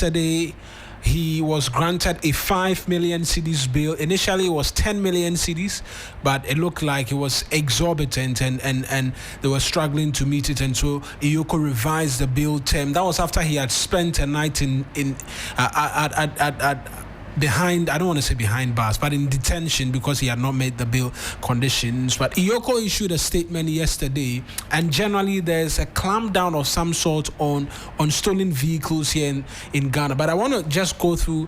Yesterday, he was granted a 5 million cedis bail. Initially, it was 10 million cedis, but it looked like it was exorbitant, and they were struggling to meet it. And so EOCO revised the bail term. That was after he had spent a night behind, I don't want to say behind bars, but in detention because he had not met the bail conditions. But EOCO issued a statement yesterday, and generally there's a clampdown of some sort on stolen vehicles here in Ghana. But I want to just go through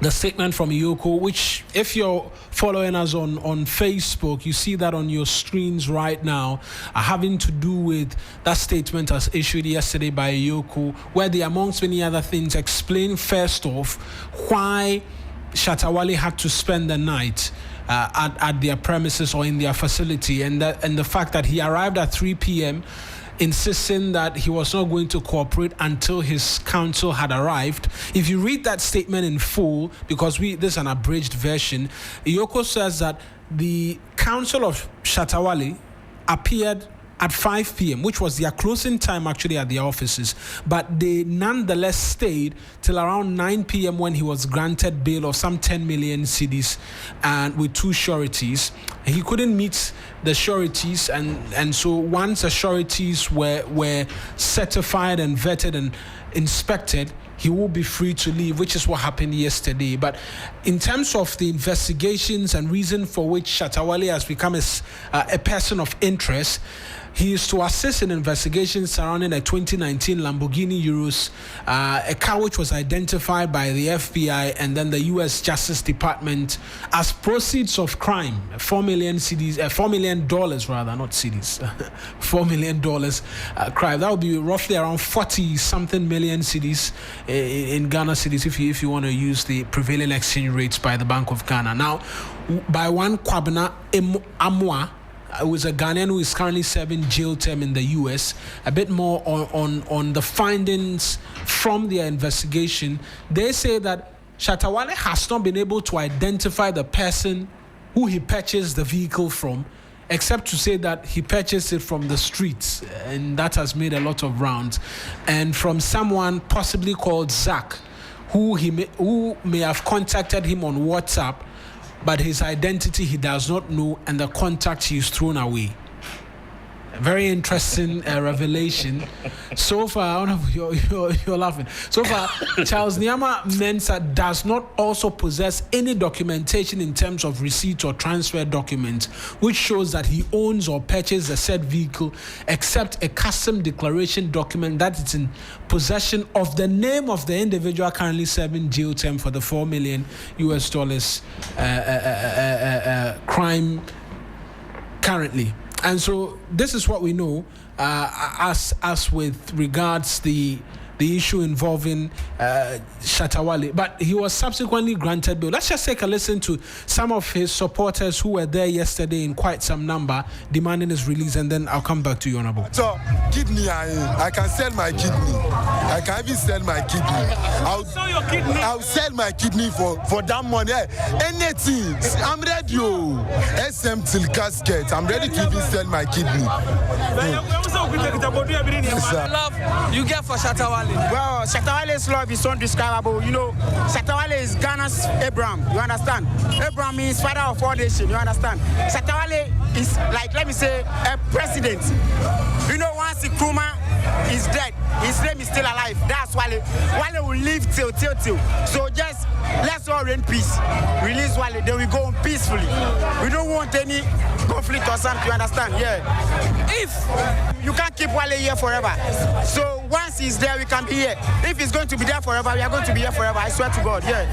the statement from EOCO, which, if you're following us on Facebook, you see that on your screens right now, having to do with that statement as issued yesterday by EOCO, where they, amongst many other things, explain first off why Shatta Wale had to spend the night at their premises or in their facility, and the fact that he arrived at 3 p.m., insisting that he was not going to cooperate until his counsel had arrived. If you read that statement in full, because this is an abridged version, EOCO says that the counsel of Shatta Wale appeared at 5 p.m., which was their closing time actually at their offices, but they nonetheless stayed till around 9 p.m. when he was granted bail of some 10 million cedis and with 2 sureties. He couldn't meet the sureties, and so once the sureties were certified and vetted and inspected, he will be free to leave, which is what happened yesterday. But in terms of the investigations and reason for which Shatta Wale has become a person of interest, he is to assist in investigations surrounding a 2019 Lamborghini Urus, a car which was identified by the FBI and then the U.S. Justice Department as proceeds of crime, $4 million rather, not cedis, $4 million crime. That would be roughly around 40-something million cedis in Ghana cedis if you want to use the prevailing exchange rates by the Bank of Ghana. Now, by one Kwabena Amwa, it was a Ghanaian who is currently serving jail term in the U.S. A bit more on the findings from their investigation. They say that Shatta Wale has not been able to identify the person who he purchased the vehicle from, except to say that he purchased it from the streets, and that has made a lot of rounds, and from someone possibly called Zach, who may have contacted him on WhatsApp, but his identity he does not know, and the contact he is thrown away. A very interesting revelation. So far, you're laughing. So far, Charles Nyama Mensah does not also possess any documentation in terms of receipt or transfer documents, which shows that he owns or purchased a said vehicle, except a custom declaration document that is in possession of the name of the individual currently serving jail term for the $4 million crime currently. And so this is what we know as with regards the issue involving Shatta Wale. But he was subsequently granted bail. Let's just take a listen to some of his supporters who were there yesterday in quite some number demanding his release, and then I'll come back to you, Honorable. So, kidney, I can sell my kidney. I can even sell my kidney. I'll sell my kidney for that money. Anything. I'm ready. SM till casket. I'm ready to even sell my kidney. Love you get for Shatta Wale. Well, Shatta Wale's love is undescribable. You know, Shatta Wale is Ghana's Abraham. You understand? Abraham means father of all nations. You understand? Shatta Wale is like, let me say, a president. You know, once the Nkrumah is dead, his name is still alive. That's Wale. Wale will live till. So just let's all reign peace. Release Wale, then we go on peacefully. We don't want any conflict or something. You understand? Yeah. If you can't keep Wale here forever, so once he's there, we can be here. If he's going to be there forever, we are going to be here forever. I swear to God. Yeah.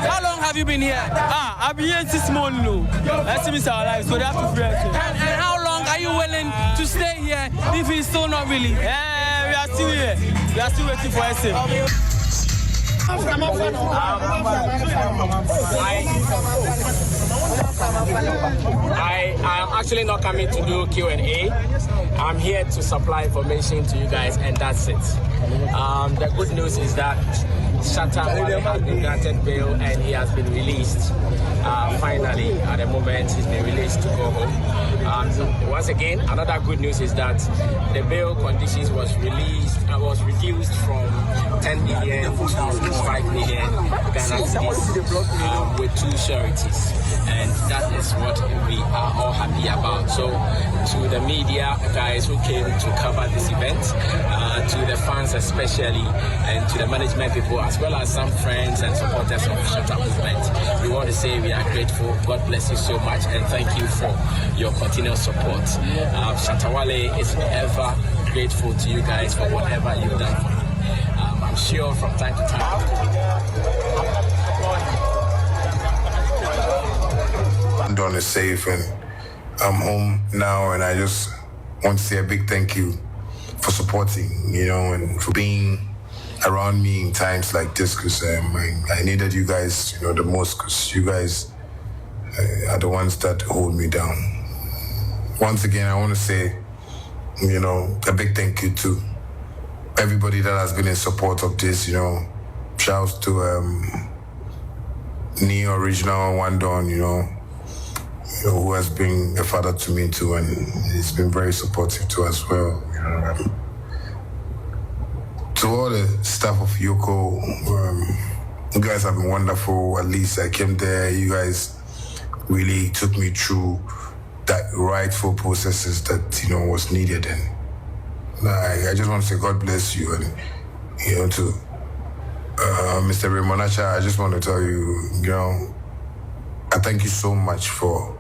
How long have you been here? I've been here 6 months now. Let's see, Mr. Alive, so they have to free us. And how long are you willing to stay here if he's still not really? We are still here. We are still waiting for SM. I am actually not coming to do Q&A. I'm here to supply information to you guys, and that's it. The good news is that Shatta Wale has been granted bail and he has been released. finally, at the moment, he's been released to go home. Once again, another good news is that the bail conditions was reduced from 10 million to 5 million Ghana cedis with 2 sureties. And that is what we are all happy about. So, to the media guys who came to cover this event, to the fans especially, and to the management people, as well as some friends and supporters of Shatta Movement, we want to say we are grateful. God bless you so much, and thank you for your continued support. Shatta Wale is ever grateful to you guys for whatever you've done for him. I'm sure from time to time. Dawn is safe and I'm home now, and I just want to say a big thank you for supporting, and for being around me in times like this, because I needed you guys, the most, because you guys are the ones that hold me down. Once again, I want to say, a big thank you to everybody that has been in support of this, shouts to Neo Original One Dawn, who has been a father to me too, and he's been very supportive too as well. To all the staff of EOCO, you guys have been wonderful. At least I came there. You guys really took me through that rightful processes that was needed, and I just want to say God bless you, and to Mr. Ramonacha, I just want to tell you, I thank you so much for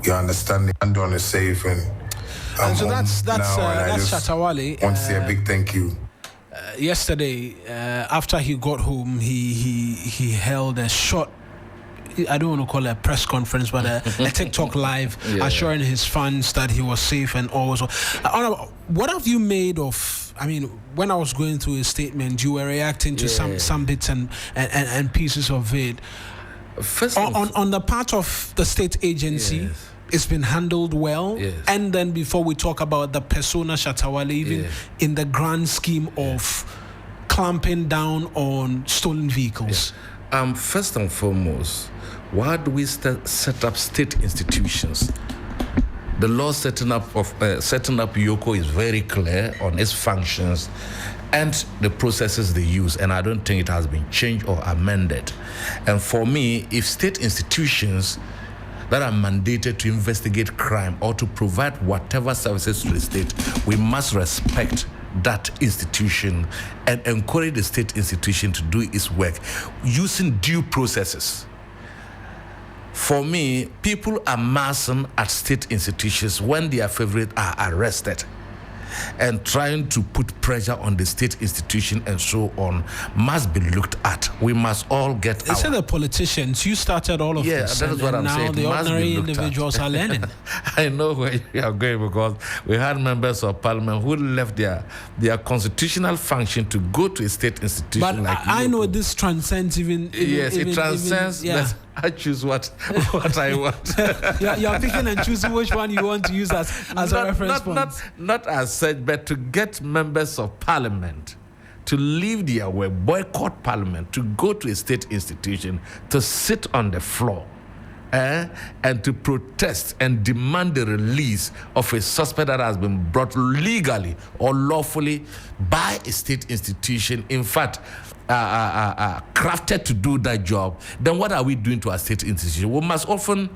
your understanding. Dawn is safe, and so that's Shatta Wale. Want to say a big thank you. Yesterday, after he got home, he held a short, I don't want to call it a press conference, but a TikTok live, assuring his fans that he was safe and all. So, what have you made of? I mean, when I was going through his statement, you were reacting to some bits and pieces of it. First on the part of the state agency, it's been handled well. And then before we talk about the persona Shatta Wale, even in the grand scheme of clamping down on stolen vehicles. First and foremost, why do we set up state institutions? The law setting up EOCO is very clear on its functions and the processes they use, and I don't think it has been changed or amended. And for me, if state institutions that are mandated to investigate crime or to provide whatever services to the state, we must respect that institution and encourage the state institution to do its work using due processes. For me, people are massing at state institutions when their favorites are arrested, and trying to put pressure on the state institution and so on must be looked at. We must all get They say the politicians, you started all of this. That is what I'm now saying. The ordinary individuals are learning. I know where you are going, because we had members of parliament who left their constitutional function to go to a state institution. But like I know this transcends even it transcends. I choose what I want. You're picking and choosing which one you want to use as a reference point. Not as such, but to get members of parliament to leave their way, boycott parliament, to go to a state institution, to sit on the floor, and to protest and demand the release of a suspect that has been brought legally or lawfully by a state institution. In fact, crafted to do that job, then what are we doing to our state institution? We must often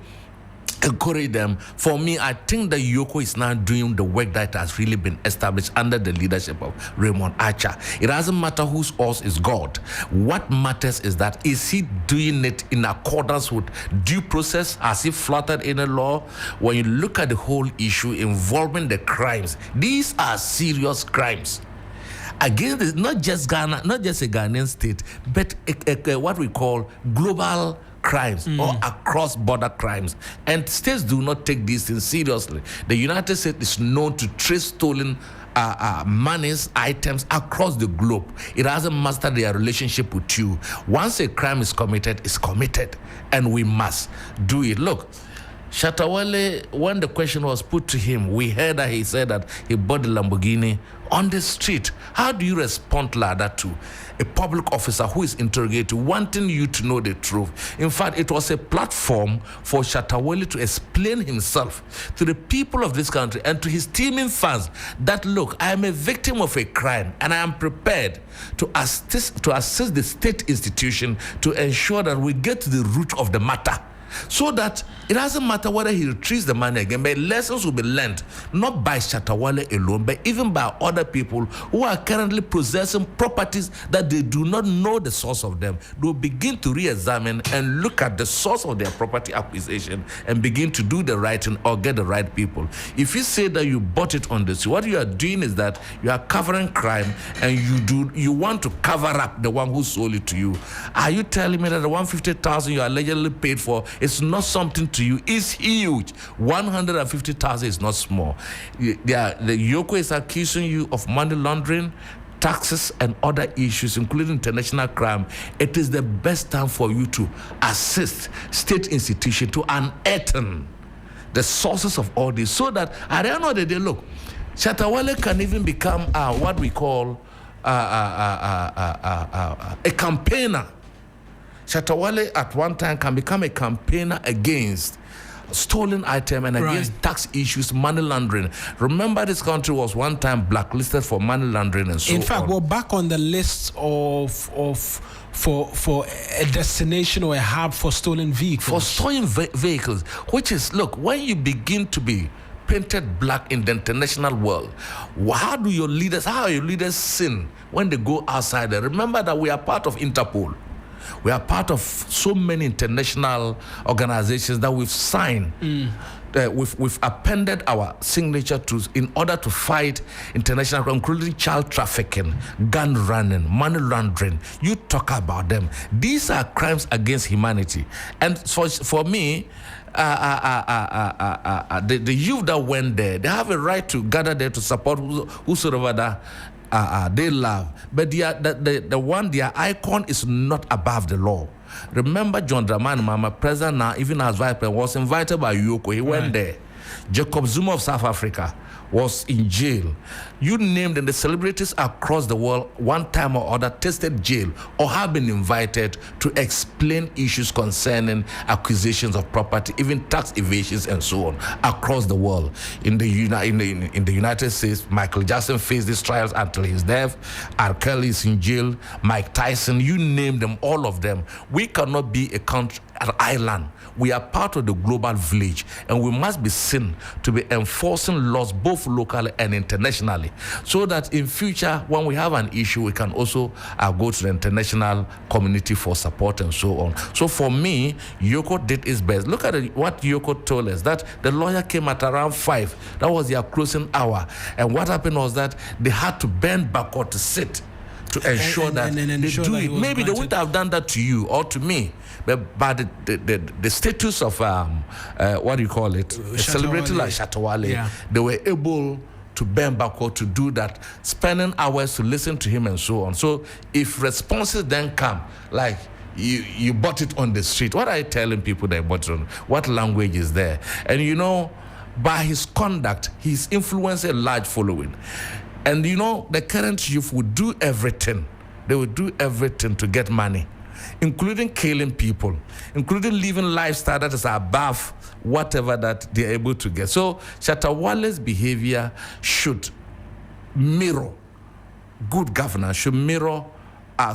encourage them. For me, I think that EOCO is now doing the work that has really been established under the leadership of Raymond Archer. It doesn't matter whose horse is God. What matters is that, is he doing it in accordance with due process? Has he flouted any law? When you look at the whole issue involving the crimes, these are serious crimes. Again, not just Ghana, not just a Ghanaian state, but what we call global crimes or across border crimes. And states do not take these things seriously. The United States is known to trace stolen monies, items across the globe. It doesn't master their relationship with you. Once a crime is committed, it's committed, and we must do it. Look, Shatta Wale, when the question was put to him, we heard that he said that he bought the Lamborghini on the street. How do you respond like that to a public officer who is interrogated, wanting you to know the truth? In fact, it was a platform for Shatta Wale to explain himself to the people of this country and to his teeming fans that, look, I am a victim of a crime and I am prepared to assist the state institution to ensure that we get to the root of the matter. So that it doesn't matter whether he retrieves the money again, but lessons will be learned, not by Shatta Wale alone, but even by other people who are currently possessing properties that they do not know the source of them. They will begin to re-examine and look at the source of their property acquisition and begin to do the right thing or get the right people. If you say that you bought it on this, what you are doing is that you are covering crime and you want to cover up the one who sold it to you. Are you telling me that the 150,000 you allegedly paid for, it's not something to you? It's huge. 150,000 is not small. The EOCO is accusing you of money laundering, taxes, and other issues, including international crime. It is the best time for you to assist state institutions to unearth the sources of all this, so that at the end of the day, look, Shatta Wale can even become what we call a campaigner. Shatta Wale at one time can become a campaigner against stolen item and against tax issues, money laundering. Remember, this country was one time blacklisted for money laundering and so on. In fact, we're back on the list for a destination or a hub for stolen vehicles. For stolen vehicles, which is, look, when you begin to be painted black in the international world, how are your leaders sin when they go outside there? Remember that we are part of Interpol. We are part of so many international organizations that we've signed. We've appended our signature to in order to fight international crime, including child trafficking, gun running, money laundering. You talk about them. These are crimes against humanity. And for me, the youth that went there, they have a right to gather there to support whosoever that they love, but their icon is not above the law. Remember, John Dramani Mahama, president now, even as vice president, was invited by EOCO. He went there. Jacob Zuma of South Africa was in jail. You named them, the celebrities across the world, one time or other, tested jail or have been invited to explain issues concerning acquisitions of property, even tax evasions and so on, across the world. In the United States, Michael Jackson faced these trials until his death. R. Kelly is in jail. Mike Tyson, you name them, all of them. We cannot be a country, an island. We are part of the global village, and we must be seen to be enforcing laws both locally and internationally, so that in future, when we have an issue, we can also go to the international community for support and so on. So for me, EOCO did its best. Look at what EOCO told us, that the lawyer came at around 5. That was their closing hour. And what happened was that they had to bend backward to sit to ensure that they do it. Maybe they wouldn't have done that to you or to me, but the status of what do you call it, a celebrity like Shatta Wale, they were able to bend backward to do that, spending hours to listen to him and so on. So if responses then come like, you bought it on the street, what are you telling people that you bought it on? What language is there? And you know, by his conduct, he's influenced a large following. And you know, the current youth would do everything. They would do everything to get money, including killing people, including living lifestyle that is above whatever that they're able to get. So Shatta Wale's behavior should mirror good governance, should mirror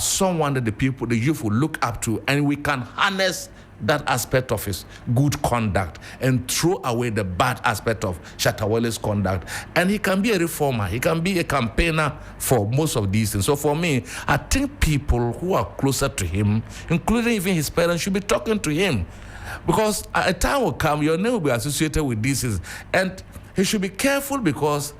someone that the youth will look up to, and we can harness that aspect of his good conduct and throw away the bad aspect of Shatta Wale's conduct. And he can be a reformer. He can be a campaigner for most of these things. So for me, I think people who are closer to him, including even his parents, should be talking to him. Because a time will come, your name will be associated with this. And he should be careful, because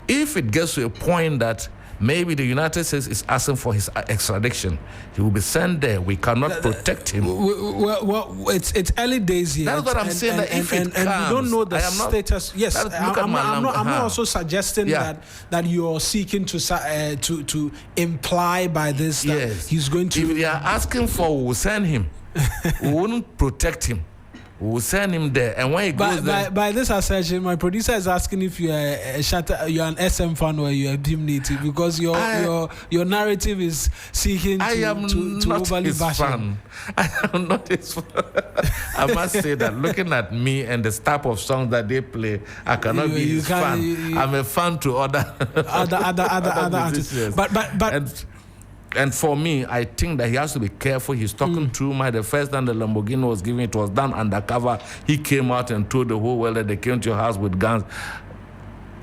if it gets to a point that maybe the United States is asking for his extradition, he will be sent there. We cannot protect him. Well, it's early days here. That's what I'm saying. That if it comes, and we don't know the status. Yes, I'm not also suggesting that you're seeking to imply by this that he's going to. If they are asking for, we will send him. We wouldn't protect him. We'll send him there, and when he goes there, by this assertion, my producer is asking if you're you're an SM fan or you're a Dim native, because your narrative is seeking to overly bash him. I am not his fan. I must say that looking at me and the type of songs that they play, I cannot be his fan. I'm a fan to other artists. But and for me, I think that he has to be careful. He's talking too much. The first time the Lamborghini was given, it was done undercover. He came out and told the whole world that they came to your house with guns.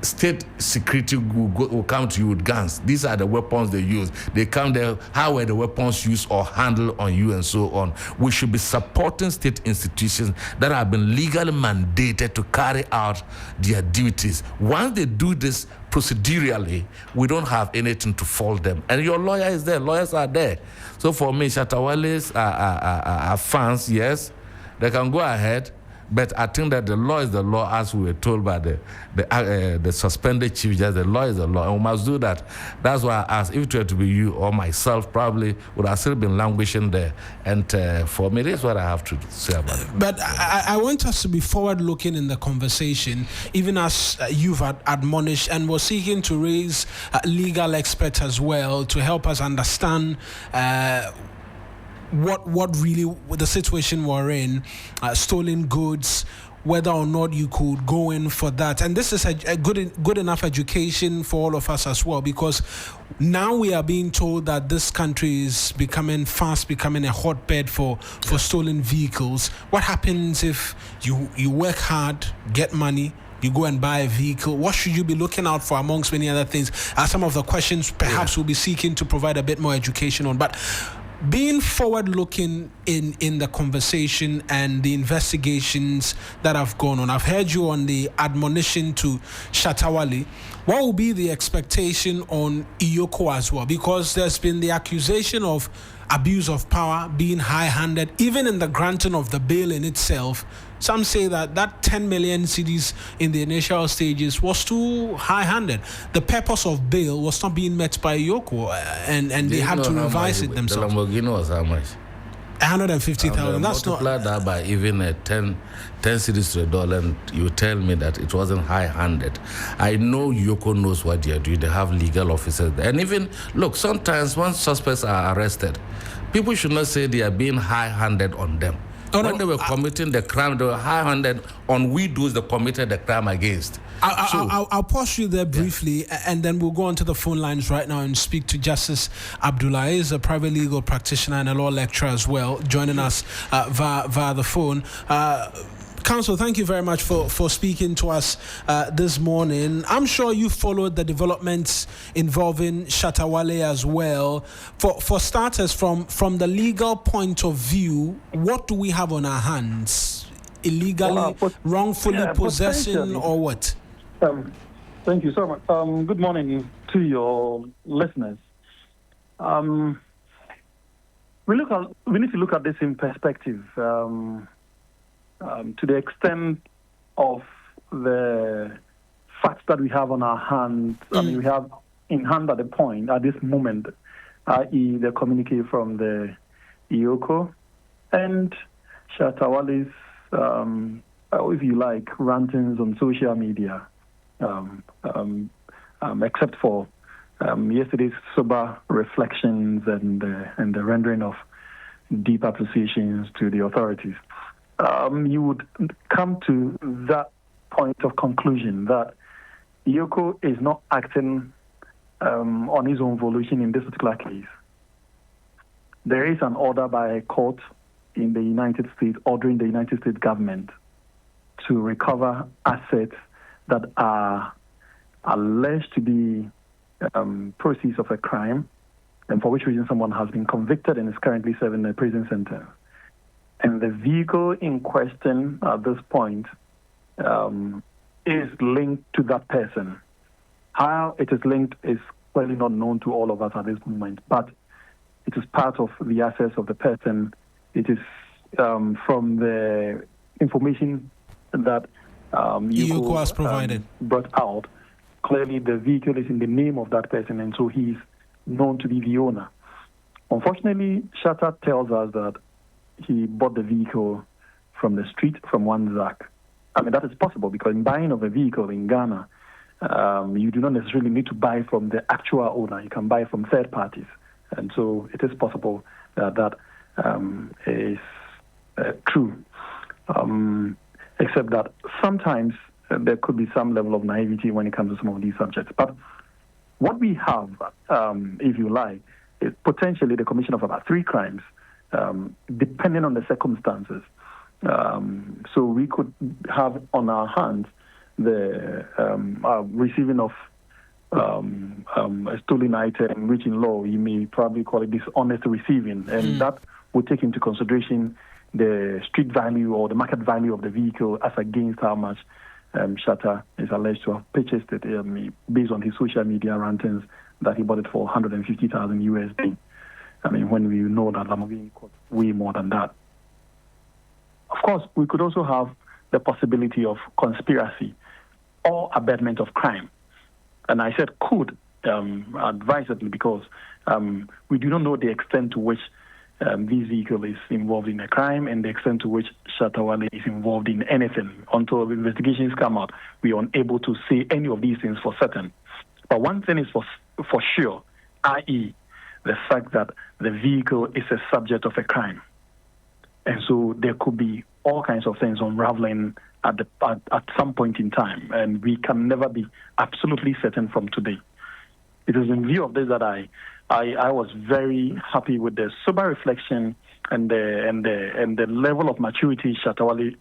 State security will come to you with guns. These are the weapons they use. They come there. How were the weapons used or handled on you and so on? We should be supporting state institutions that have been legally mandated to carry out their duties. Once they do this procedurally, we don't have anything to fault them. And your lawyer is there. Lawyers are there. So for me, Shatta Wale's are fans, yes. They can go ahead. But I think that the law is the law, as we were told by the suspended chief judge. The law is the law, and we must do that. That's why I asked if it were to be you or myself, probably would have still been languishing there. And for me, this is what I have to say about it. But I want us to be forward-looking in the conversation, even as you've admonished, and we're seeking to raise legal experts as well to help us understand what really the situation we're in, stolen goods, whether or not you could go in for that. And this is a good enough education for all of us as well, because now we are being told that this country is becoming a hotbed for stolen vehicles. What happens if you work hard, get money, you go and buy a vehicle? What should you be looking out for, amongst many other things, are some of the questions perhaps we'll be seeking to provide a bit more education on. But being forward-looking in the conversation and the investigations that have gone on, I've heard you on the admonition to Shatta Wale. What will be the expectation on EOCO as well? Because there's been the accusation of abuse of power, being high-handed, even in the granting of the bail in itself. Some say that 10 million cedis in the initial stages was too high-handed. The purpose of bail was not being met by EOCO, and they had to revise it themselves. The Lamborghini was how much? 150,000. That's not. Multiply that by even 10 cedis to $1, and you tell me that it wasn't high-handed. I know EOCO knows what they are doing. They have legal officers there. And even, look, sometimes when suspects are arrested, people should not say they are being high-handed on them. When they were committing the crime, they were high-handed on those that committed the crime against. I'll pause you there briefly, and then we'll go on to the phone lines right now and speak to Justice Abdullah. He is a private legal practitioner and a law lecturer as well, joining us via the phone. Counsel, thank you very much for speaking to us this morning. I'm sure you followed the developments involving Shatta Wale as well. For starters, from the legal point of view, what do we have on our hands? Illegally, wrongfully possessing, or what? Thank you so much. Good morning to your listeners. We need to look at this in perspective. To the extent of the facts that we have on our hands, I mean, we have in hand at this moment, i.e. the communique from the EOCO and Shatta Wale's, if you like, rantings on social media, except for yesterday's sober reflections and the rendering of deep appreciations to the authorities. You would come to that point of conclusion that EOCO is not acting on his own volition in this particular case. There is an order by a court in the United States ordering the United States government to recover assets that are alleged to be proceeds of a crime, and for which reason someone has been convicted and is currently serving a prison sentence. And the vehicle in question at this point is linked to that person. How it is linked is clearly not known to all of us at this moment, but it is part of the assets of the person. It is from the information that EOCO has provided. Brought out. Clearly, the vehicle is in the name of that person, and so he's known to be the owner. Unfortunately, Shatta tells us that he bought the vehicle from the street from one ZAC. I mean, that is possible because in buying of a vehicle in Ghana, you do not necessarily need to buy from the actual owner. You can buy from third parties. And so it is possible that is true. Except that sometimes there could be some level of naivety when it comes to some of these subjects. But what we have, if you like, is potentially the commission of about 3 crimes, depending on the circumstances. So we could have on our hands the receiving of a stolen item, which in law you may probably call it dishonest receiving, and that would take into consideration the street value or the market value of the vehicle as against how much Shatta is alleged to have purchased it based on his social media rantings that he bought it for 150,000 USD. I mean, when we know that Lamborghini cost way more than that. Of course, we could also have the possibility of conspiracy or abetment of crime. And I said could advisedly because we do not know the extent to which this vehicle is involved in a crime and the extent to which Shatta Wale is involved in anything. Until the investigations come out, we are unable to say any of these things for certain. But one thing is for sure, i.e., the fact that the vehicle is a subject of a crime. And so there could be all kinds of things unraveling at some point in time, and we can never be absolutely certain from today. It is in view of this that I was very happy with the sober reflection and the level of maturity Shatta Wale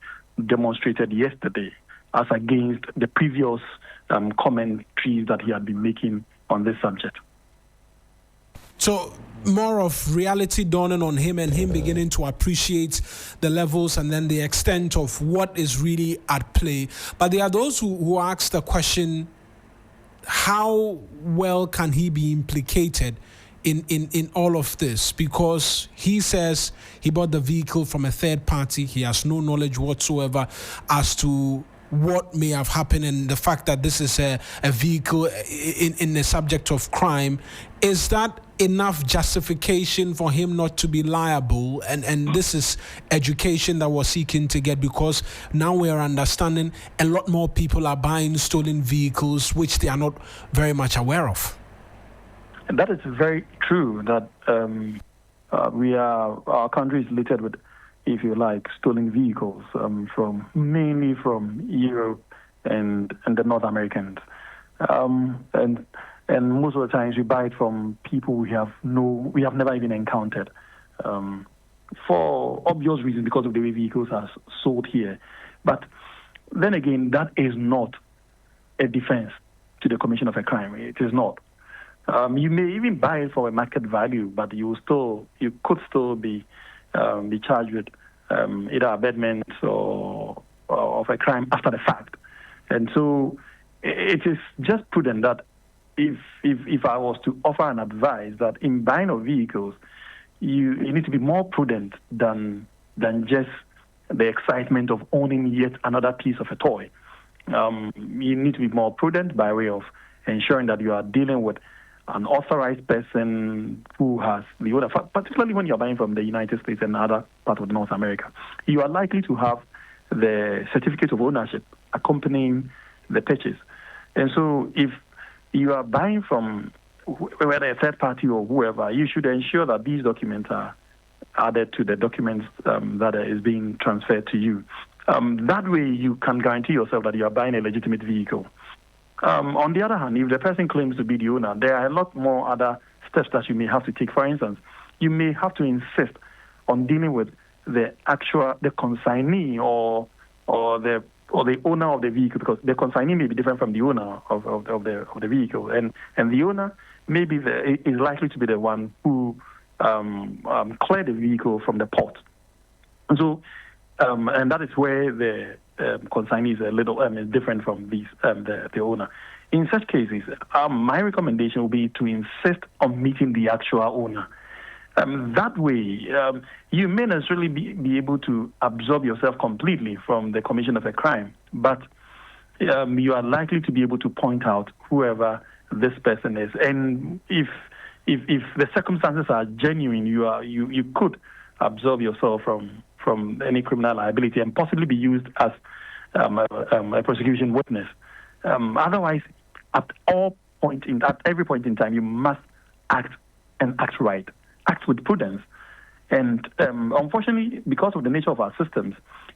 demonstrated yesterday, as against the previous commentaries that he had been making on this subject. So more of reality dawning on him and him beginning to appreciate the levels and then the extent of what is really at play. But there are those who ask the question, how well can he be implicated in all of this? Because he says he bought the vehicle from a third party. He has no knowledge whatsoever as to what may have happened, and the fact that this is a vehicle in the subject of crime. Is that enough justification for him not to be liable? And this is education that we're seeking to get, because now we are understanding a lot more people are buying stolen vehicles which they are not very much aware of. And that is very true, that our country is littered with, if you like, stolen vehicles mainly from Europe and the North Americans, and most of the times we buy it from people we have never even encountered, for obvious reasons because of the way vehicles are sold here. But then again, that is not a defense to the commission of a crime. It is not. You may even buy it for a market value, but you could still be charged with either abetment or of a crime after the fact. And so it is just prudent that if I was to offer an advice that in buying of vehicles, you need to be more prudent than just the excitement of owning yet another piece of a toy. You need to be more prudent by way of ensuring that you are dealing with an authorized person who has the owner, particularly when you're buying from the United States and other parts of North America. You are likely to have the certificate of ownership accompanying the purchase. And so if you are buying from whether a third party or whoever, you should ensure that these documents are added to the documents that is being transferred to you. That way you can guarantee yourself that you are buying a legitimate vehicle. On the other hand, if the person claims to be the owner, there are a lot more other steps that you may have to take. For instance, you may have to insist on dealing with the consignee or the owner of the vehicle, because the consignee may be different from the owner of the vehicle, and the owner is likely to be the one who cleared the vehicle from the port. And so, and that is where the consignee is a little is different from the owner. In such cases, my recommendation will be to insist on meeting the actual owner. That way, you may necessarily be able to absorb yourself completely from the commission of a crime, but you are likely to be able to point out whoever this person is. And if the circumstances are genuine, you could absorb yourself from from any criminal liability and possibly be used as a prosecution witness. Otherwise, at every point in time, you must act right, act with prudence. And unfortunately, because of the nature of our systems,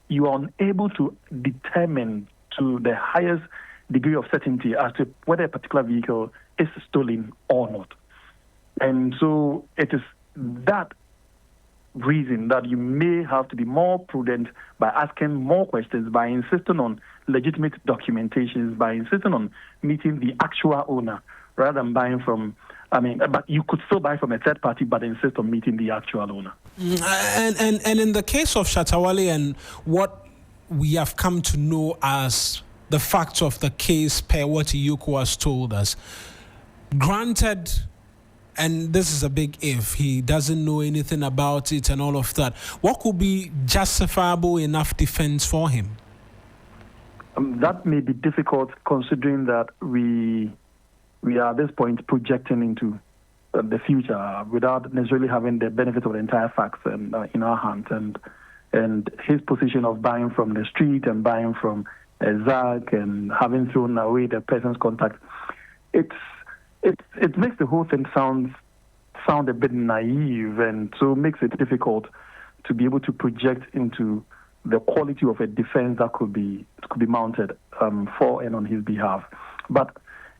you are unable to determine to the highest degree of certainty as to whether a particular vehicle is stolen or not. And so it is that reason that you may have to be more prudent by asking more questions, by insisting on legitimate documentations, by insisting on meeting the actual owner rather than buying from, but you could still buy from a third party but insist on meeting the actual owner. And in the case of Shatta Wale and what we have come to know as the facts of the case per what EOCO has told us, granted, and this is a big if, he doesn't know anything about it and all of that, what could be justifiable enough defense for him? That may be difficult considering that we are at this point projecting into the future without necessarily having the benefit of the entire facts in our hands. And his position of buying from the street and buying from a ZAG and having thrown away the person's contact, it makes the whole thing sound a bit naive, and so makes it difficult to be able to project into the quality of a defense that could be mounted for and on his behalf. But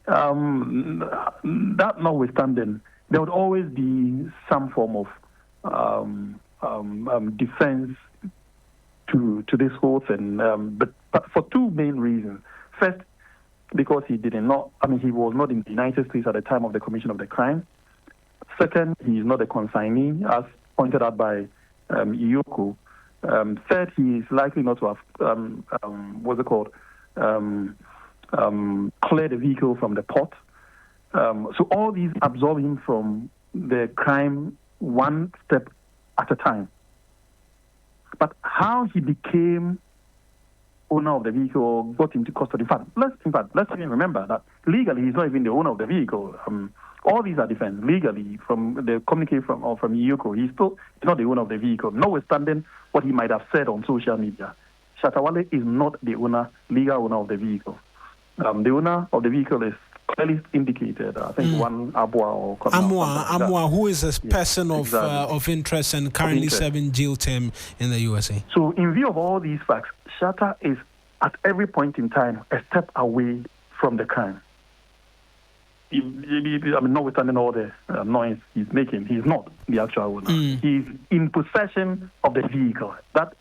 that notwithstanding, there would always be some form of defense to this whole thing. But for two main reasons. First, because he was not in the United States at the time of the commission of the crime. Second, he is not a consignee, as pointed out by EOCO. Third, he is likely not to have cleared the vehicle from the port. So all these absolve him from the crime one step at a time. But how he became owner of the vehicle or got into custody. In fact, let's even remember that legally he's not even the owner of the vehicle. All these are defense legally from the communique from EOCO. He's not the owner of the vehicle, notwithstanding what he might have said on social media. Shatta Wale is not the legal owner of the vehicle. The owner of the vehicle is clearly indicated. I think one Abdullah or Amwa, who is a person of interest and currently serving jail term in the USA. So, in view of all these facts, Shatta is at every point in time a step away from the crime. Notwithstanding all the noise he's making, he's not the actual owner. He's in possession of the vehicle. That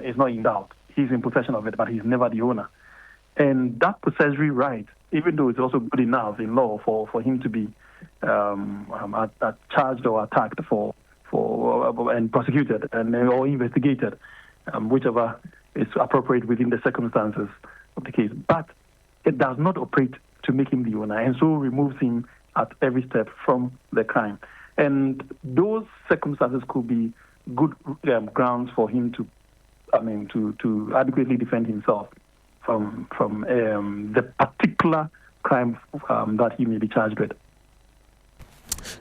is not in doubt. He's in possession of it, but he's never the owner. And that possessory right, even though it's also good enough in law for him to be charged or attacked and prosecuted or investigated, whichever is appropriate within the circumstances of the case. But it does not operate to make him the owner, and so removes him at every step from the crime. And those circumstances could be good grounds for him to adequately defend himself from the particular crime that he may be charged with.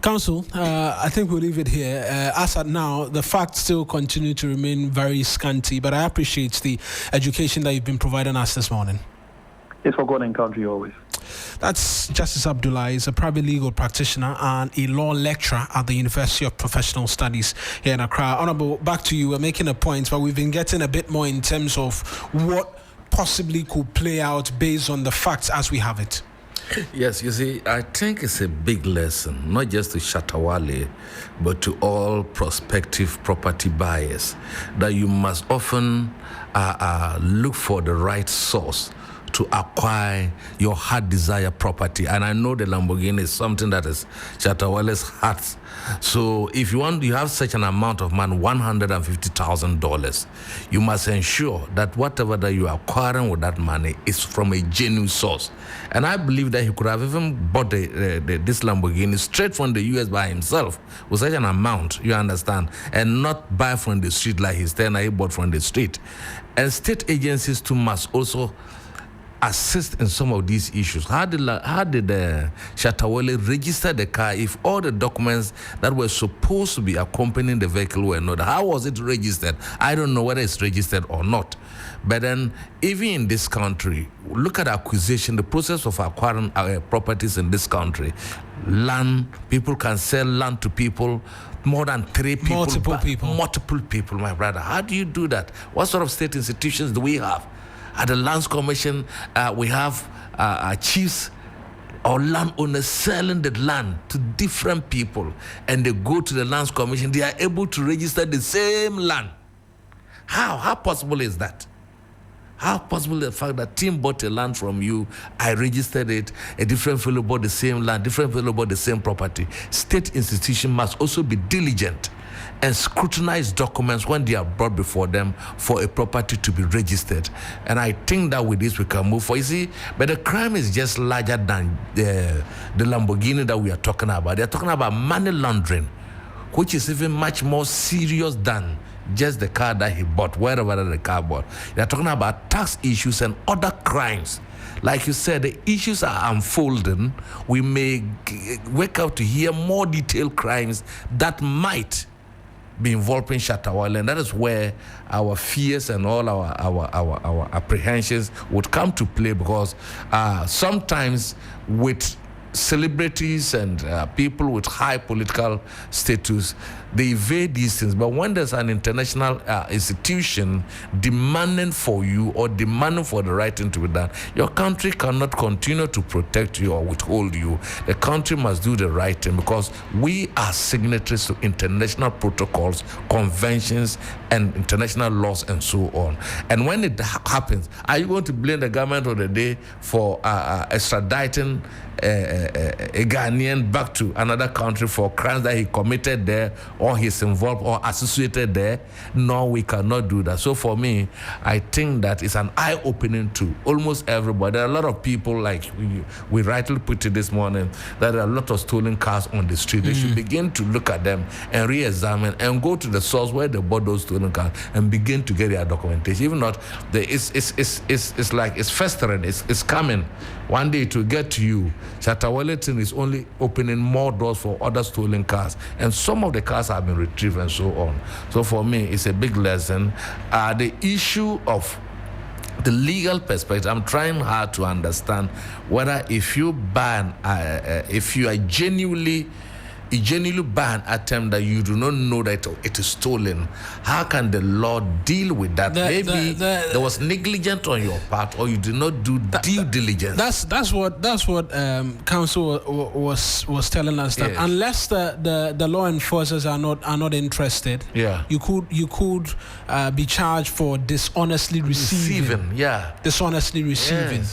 Counsel, I think we'll leave it here. As at now, the facts still continue to remain very scanty, but I appreciate the education that you've been providing us this morning. It's for God and country always. That's Justice Abdullah. He's a private legal practitioner and a law lecturer at the University of Professional Studies here in Accra. Honorable, back to you. We're making a point, but we've been getting a bit more in terms of what possibly could play out based on the facts as we have it. Yes, you see, I think it's a big lesson, not just to Shatta Wale, but to all prospective property buyers, that you must often look for the right source to acquire your heart desire property. And I know the Lamborghini is something that is Shatta Wale's heart. So if you have such an amount of money, $150,000, you must ensure that whatever that you are acquiring with that money is from a genuine source. And I believe that he could have even bought this Lamborghini straight from the US by himself with such an amount, you understand, and not buy from the street like he's saying he bought from the street. And state agencies too must also assist in some of these issues? How did Shatta Wale register the car if all the documents that were supposed to be accompanying the vehicle were not? How was it registered? I don't know whether it's registered or not. But then, even in this country, look at acquisition, the process of acquiring properties in this country. Land, people can sell land to people, more than 3 people. Multiple people, my brother. How do you do that? What sort of state institutions do we have? At the Lands Commission, we have chiefs or landowners selling the land to different people, and they go to the Lands Commission, they are able to register the same land. How possible is that? How possible the fact that Tim bought a land from you, I registered it, a different fellow bought the same land, different fellow bought the same property? State institutions must also be diligent and scrutinize documents when they are brought before them for a property to be registered. And I think that with this we can move forward. You see, but the crime is just larger than the Lamborghini that we are talking about. They are talking about money laundering, which is even much more serious than just the car that he bought, wherever the car bought. They're talking about tax issues and other crimes. Like you said, the issues are unfolding. We may wake up to hear more detailed crimes that might be involving Shatta Wale, and that is where our fears and all our apprehensions would come to play, because sometimes with celebrities and people with high political status, they evade these things. But when there's an international institution demanding for you or demanding for the right thing to be done, your country cannot continue to protect you or withhold you. The country must do the right thing, because we are signatories to international protocols, conventions, and international laws and so on. And when it happens, are you going to blame the government of the day for extraditing a Ghanaian back to another country for crimes that he committed there, or he's involved or associated there? No, we cannot do that. So for me, I think that it's an eye-opening to almost everybody. There are a lot of people, like we rightly put it this morning, that there are a lot of stolen cars on the street. They should begin to look at them and re-examine and go to the source where they bought those stolen cars and begin to get their documentation. Even not, it's like it's festering, it's coming. One day to get to you. Shatta Wale is only opening more doors for other stolen cars, and some of the cars have been retrieved and so on. So for me, it's a big lesson. The issue of the legal perspective, I'm trying hard to understand whether if you ban, if you are genuinely buy an item that you do not know that it is stolen, how can the law deal with that? Maybe there was negligence on your part, or you did not do due diligence. That's what counsel was telling us, that unless the law enforcers are not interested, you could be charged for dishonestly receiving. Dishonestly receiving,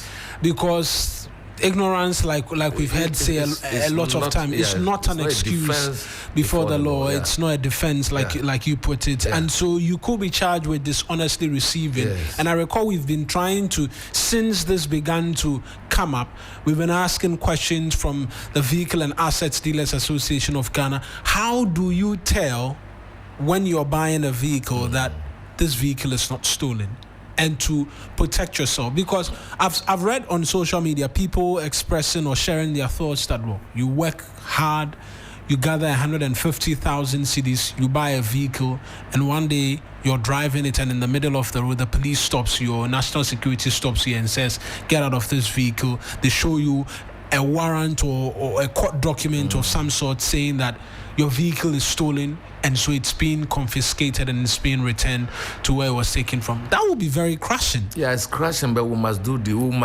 because ignorance, like we've heard say a lot of time, it's not an excuse before the law. It's not a defense, like you put it. And so you could be charged with dishonestly receiving. And I recall we've been trying to, since this began to come up, we've been asking questions from the Vehicle and Assets Dealers Association of Ghana. How do you tell when you're buying a vehicle that this vehicle is not stolen? And to protect yourself, because I've read on social media people expressing or sharing their thoughts that, well, you work hard, you gather 150,000 cedis, you buy a vehicle, and one day you're driving it, and in the middle of the road, the police stops you, or national security stops you and says, get out of this vehicle. They show you a warrant or a court document of some sort saying that your vehicle is stolen, and so it's being confiscated and it's being returned to where it was taken from. That would be very crushing. Yeah, it's crushing, but we must do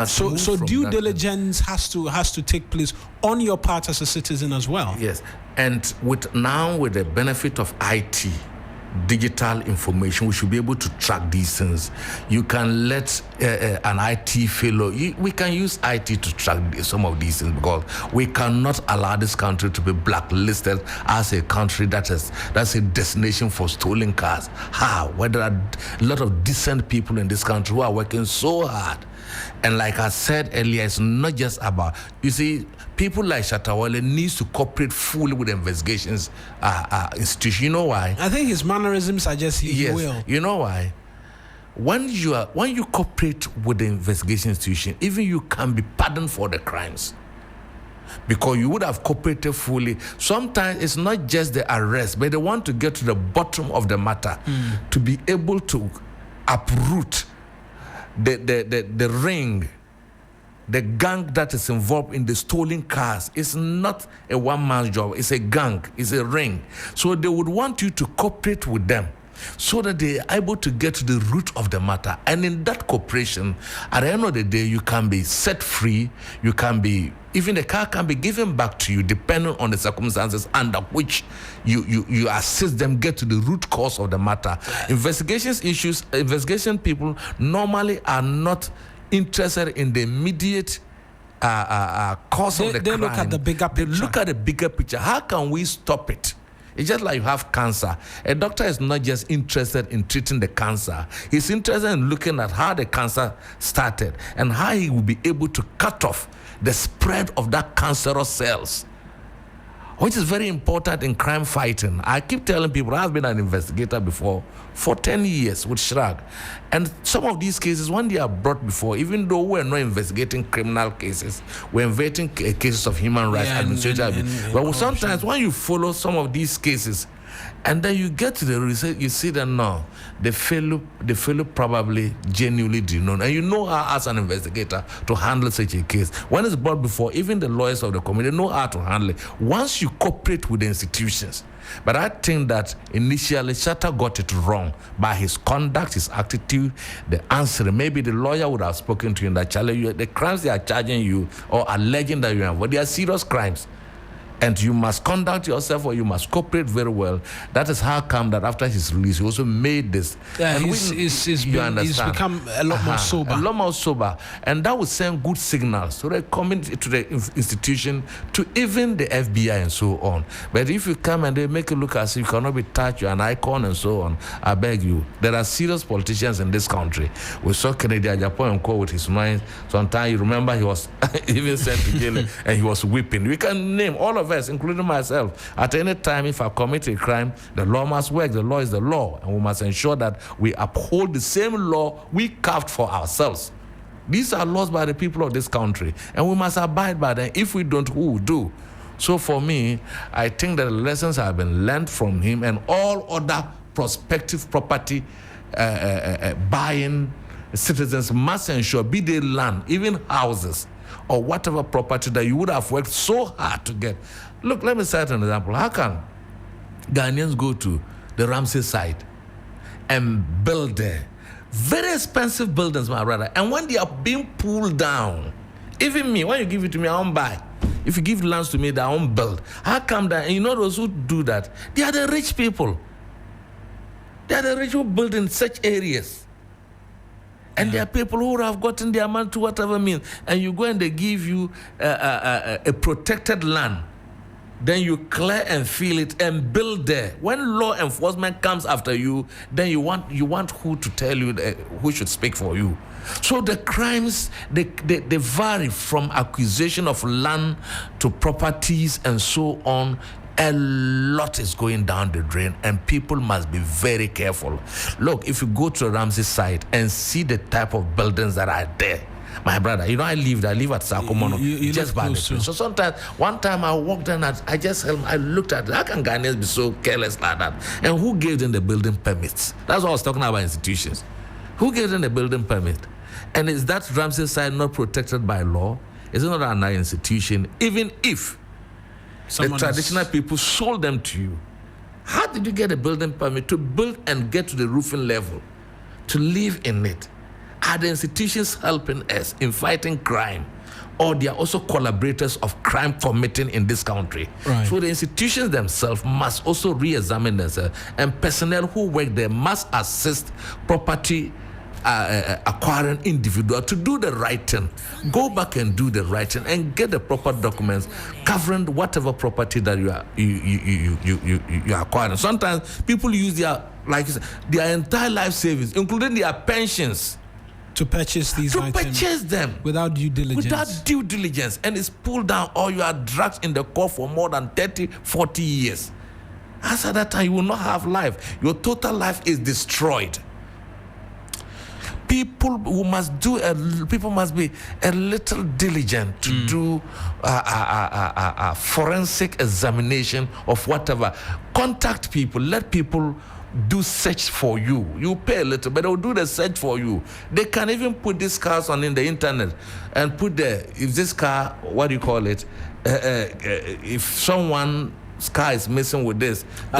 so due diligence has to take place on your part as a citizen as well. Yes, and with the benefit of IT, digital information, we should be able to track these things. You can let an IT fellow, we can use IT to track some of these things, because we cannot allow this country to be blacklisted as a country that's a destination for stolen cars. How? Where there are a lot of decent people in this country who are working so hard. And like I said earlier, it's not just about, you see, people like Shatta Wale needs to cooperate fully with the investigations institution. You know why? I think his mannerisms suggest he will. You know why? when you cooperate with the investigation institution, even you can be pardoned for the crimes, because you would have cooperated fully. Sometimes it's not just the arrest, but they want to get to the bottom of the matter to be able to uproot the ring, the gang that is involved in the stolen cars. It's not a one-man job. It's a gang. It's a ring. So they would want you to cooperate with them so that they are able to get to the root of the matter. And in that cooperation, at the end of the day, you can be set free. You can be, even the car can be given back to you depending on the circumstances under which you assist them get to the root cause of the matter. Investigation people normally are not interested in the immediate cause of the crime. They look at the bigger picture. They look at the bigger picture. How can we stop it? It's just like you have cancer. A doctor is not just interested in treating the cancer. He's interested in looking at how the cancer started and how he will be able to cut off the spread of that cancerous cells, which is very important in crime fighting. I keep telling people, I've been an investigator before for 10 years with Shrag. And some of these cases, when they are brought before, even though we're not investigating criminal cases, we're investigating cases of human rights, administrative abuse. But sometimes when you follow some of these cases, and then you get to the research, you see that no, the fellow probably genuinely did not. And you know how, as an investigator, to handle such a case. When it's brought before, even the lawyers of the community know how to handle it once you cooperate with the institutions. But I think that initially Shatta got it wrong by his conduct, his attitude, the answer. Maybe the lawyer would have spoken to you in that challenge. The crimes they are charging you or alleging that you have, but they are serious crimes. And you must conduct yourself, or you must cooperate very well. That is how come that after his release, he also made this. Yeah, he's become a lot more sober. A lot more sober. And that would send good signals to the community, to the institution, to even the FBI and so on. But if you come and they make you look as if you cannot be touched, you're an icon and so on, I beg you. There are serious politicians in this country. We saw Kennedy Ajapo and with his mind. Sometimes you remember he was even sent to jail and he was weeping. We can name all of us, including myself. At any time, if I commit a crime, the law must work. The law is the law, and we must ensure that we uphold the same law we carved for ourselves. These are laws by the people of this country, and we must abide by them. If we don't, who will do? So for me, I think that the lessons have been learned from him and all other prospective property buying citizens must ensure, be they land, even houses, or whatever property that you would have worked so hard to get. Look, let me cite an example. How can Ghanaians go to the Ramsey site and build there? Very expensive buildings, my brother. And when they are being pulled down, even me, when you give it to me, I won't buy. If you give lands to me, I won't build. How come that? And you know those who do that? They are the rich people. They are the rich who build in such areas. And there are people who have gotten their money to whatever means, and you go and they give you a protected land. Then you clear and fill it and build there. When law enforcement comes after you, then you want who to tell you who should speak for you. So the crimes, they vary from acquisition of land to properties and so on. A lot is going down the drain, and people must be very careful. Look, if you go to a Ramsey site and see the type of buildings that are there, my brother, you know, I live at Sakumono, just by the place. So sometimes, one time I walked in, I looked at it. How can Ghanaians be so careless like that? And who gave them the building permits? That's what I was talking about, institutions. Who gave them the building permit? And is that Ramsey site not protected by law? Is it not an institution? Even if the traditional people sold them to you, how did you get a building permit to build and get to the roofing level, to live in it? Are the institutions helping us in fighting crime, or they are also collaborators of crime committing in this country? Right. So the institutions themselves must also re-examine themselves, and personnel who work there must assist property acquiring individual to do the right thing. Go back and do the right thing and get the proper documents covering whatever property that you are acquiring. Sometimes people use their entire life savings, including their pensions, to purchase these items. To purchase them without due diligence. Without due diligence, and it's pulled down, or you are dragged in the court for more than 30, 40 years. As at that time, you will not have life. Your total life is destroyed. people must be a little diligent to do a forensic examination of whatever. Contact people, let people do search for you. You pay a little, but they'll do the search for you. They can even put these cars on in the internet and put if this car, what do you call it? If someone's car is missing with this, you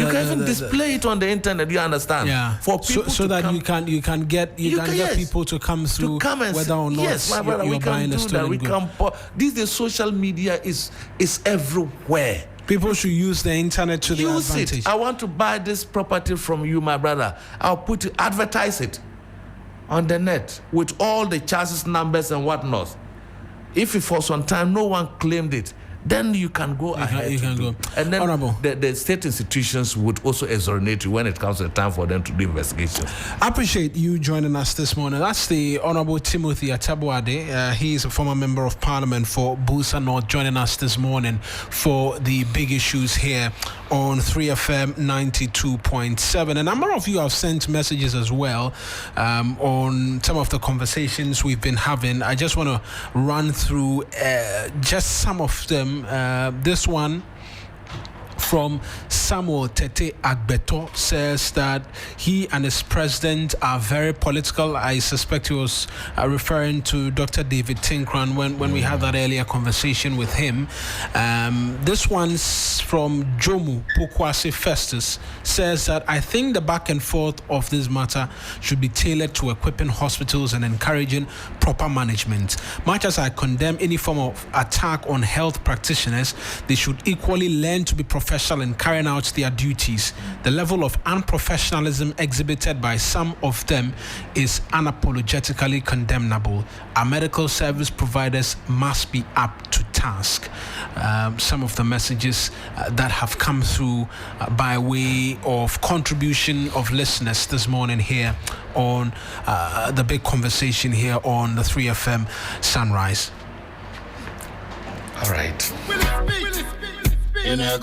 can even display it on the internet. You understand? Yeah. For people so that you can get people to come through, whether or not yes, my brother, we can do that. We can. The social media is everywhere. People should use the internet to their advantage. I want to buy this property from you, my brother. I'll advertise it on the net with all the chassis numbers and whatnot. If for some time no one claimed it, then you can go ahead. You can go. And then the state institutions would also exonerate you when it comes to the time for them to do investigations. I appreciate you joining us this morning. That's the Honorable Timothy Atabu. He is a former member of Parliament for Busa North, joining us this morning for the big issues here on 3FM 92.7. A number of you have sent messages as well on some of the conversations we've been having. I just want to run through just some of them. This one from Samuel Tete Agbeto says that he and his president are very political. I suspect he was referring to Dr. David Tinkran when we had that earlier conversation with him. This one's from Jomu Pokwase Festus, says that I think the back and forth of this matter should be tailored to equipping hospitals and encouraging proper management. Much as I condemn any form of attack on health practitioners, they should equally learn to be professional in carrying out their duties. The level of unprofessionalism exhibited by some of them is unapologetically condemnable. Our medical service providers must be up to task. Some of the messages that have come through by way of contribution of listeners this morning here on the big conversation here on the 3FM Sunrise. All right. In a